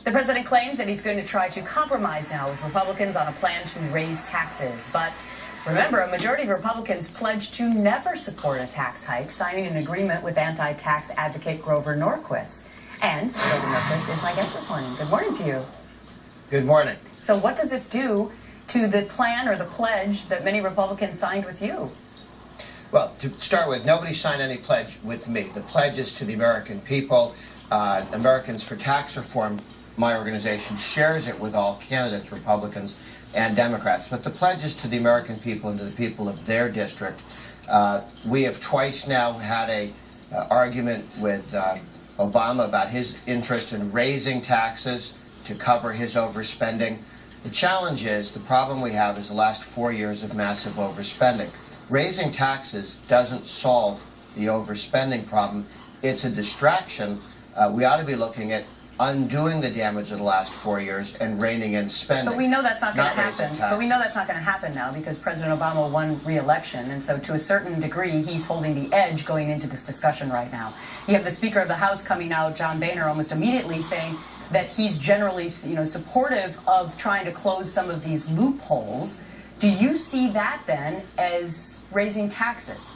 The president claims that he's going to try to compromise now with Republicans on a plan to raise taxes. But remember, a majority of Republicans pledged to never support a tax hike, signing an agreement with anti-tax advocate Grover Norquist. And Grover Norquist is my guest this morning. Good morning to you. Good morning. So what does this do to the plan or the pledge that many Republicans signed with you? Well, to start with, nobody signed any pledge with me. The pledge is to the American people. Americans for Tax Reform, my organization, shares it with all candidates, Republicans and Democrats. But the pledge is to the American people and to the people of their district. We have twice now had an argument with Obama about his interest in raising taxes to cover his overspending. The challenge is, the problem we have is the last 4 years of massive overspending. Raising taxes doesn't solve the overspending problem. It's a distraction. We ought to be looking at undoing the damage of the last 4 years and reining in spending. But we know that's not going to happen. But we know that's not going to happen now because President Obama won re-election, and so to a certain degree, he's holding the edge going into this discussion right now. You have the Speaker of the House coming out, John Boehner, almost immediately saying that he's generally, supportive of trying to close some of these loopholes. Do you see that then as raising taxes?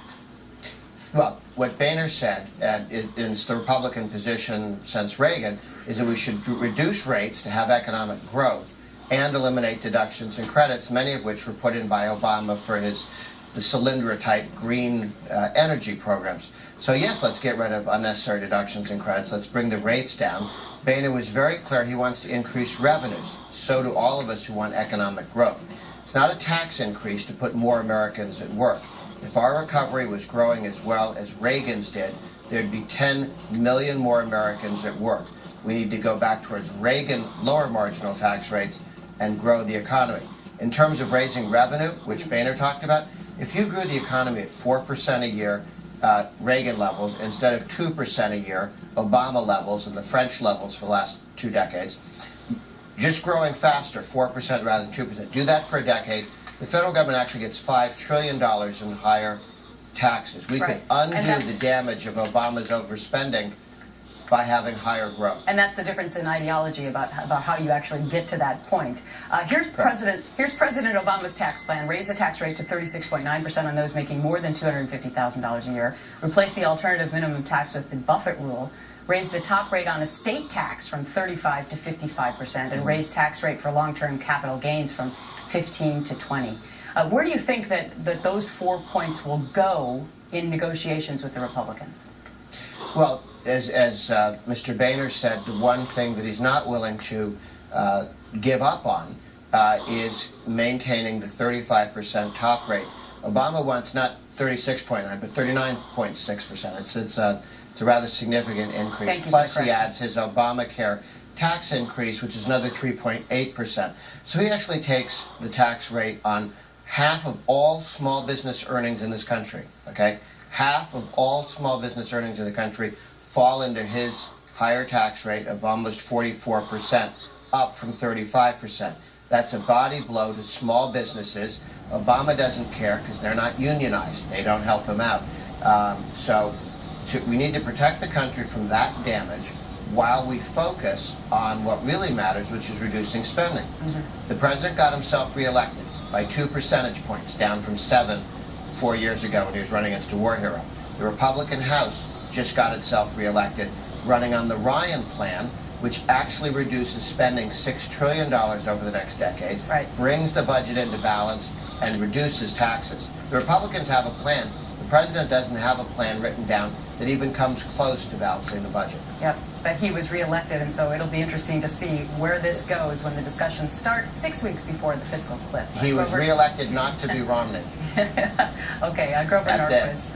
Well, what Boehner said, and it's the Republican position since Reagan, is that we should reduce rates to have economic growth and eliminate deductions and credits, many of which were put in by Obama for the Solyndra-type green energy programs. So yes, let's get rid of unnecessary deductions and credits. Let's bring the rates down. Boehner was very clear he wants to increase revenues. So do all of us who want economic growth. It's not a tax increase to put more Americans at work. If our recovery was growing as well as Reagan's did, there'd be 10 million more Americans at work. We need to go back towards Reagan lower marginal tax rates and grow the economy. In terms of raising revenue, which Boehner talked about, if you grew the economy at 4% a year, Reagan levels, instead of 2% a year, Obama levels and the French levels for the last 2 decades, just growing faster, 4% rather than 2%. Do that for a decade. The federal government actually gets $5 trillion in higher taxes. We could undo the damage of Obama's overspending by having higher growth. And that's the difference in ideology about how you actually get to that point. Here's President Obama's tax plan. Raise the tax rate to 36.9% on those making more than $250,000 a year. Replace the alternative minimum tax with the Buffett rule. Raise the top rate on estate tax from 35 to 55%, and raise tax rate for long-term capital gains from 15 to 20. Where do you think that those 4 points will go in negotiations with the Republicans? Well, as Mr. Boehner said, the one thing that he's not willing to give up on is maintaining the 35% top rate. Obama wants not 36.9, but 39.6%. It's a rather significant increase. Plus, he adds his Obamacare tax increase, which is another 3.8%. So he actually takes the tax rate on half of all small business earnings in this country. Okay, half of all small business earnings in the country fall into his higher tax rate of almost 44%, up from 35%. That's a body blow to small businesses. Obama doesn't care because they're not unionized. They don't help him out. We need to protect the country from that damage while we focus on what really matters, which is reducing spending. The president got himself reelected by 2 percentage points, down from 7 4 years ago when he was running against a war hero. The Republican House just got itself reelected, running on the Ryan plan, which actually reduces spending $6 trillion over the next decade, brings the budget into balance, and reduces taxes. The Republicans have a plan. The president doesn't have a plan written down that even comes close to balancing the budget. Yep, but he was reelected, and so it'll be interesting to see where this goes when the discussions start 6 weeks before the fiscal cliff. He was reelected not to be Romney. Okay, Grover Norquist.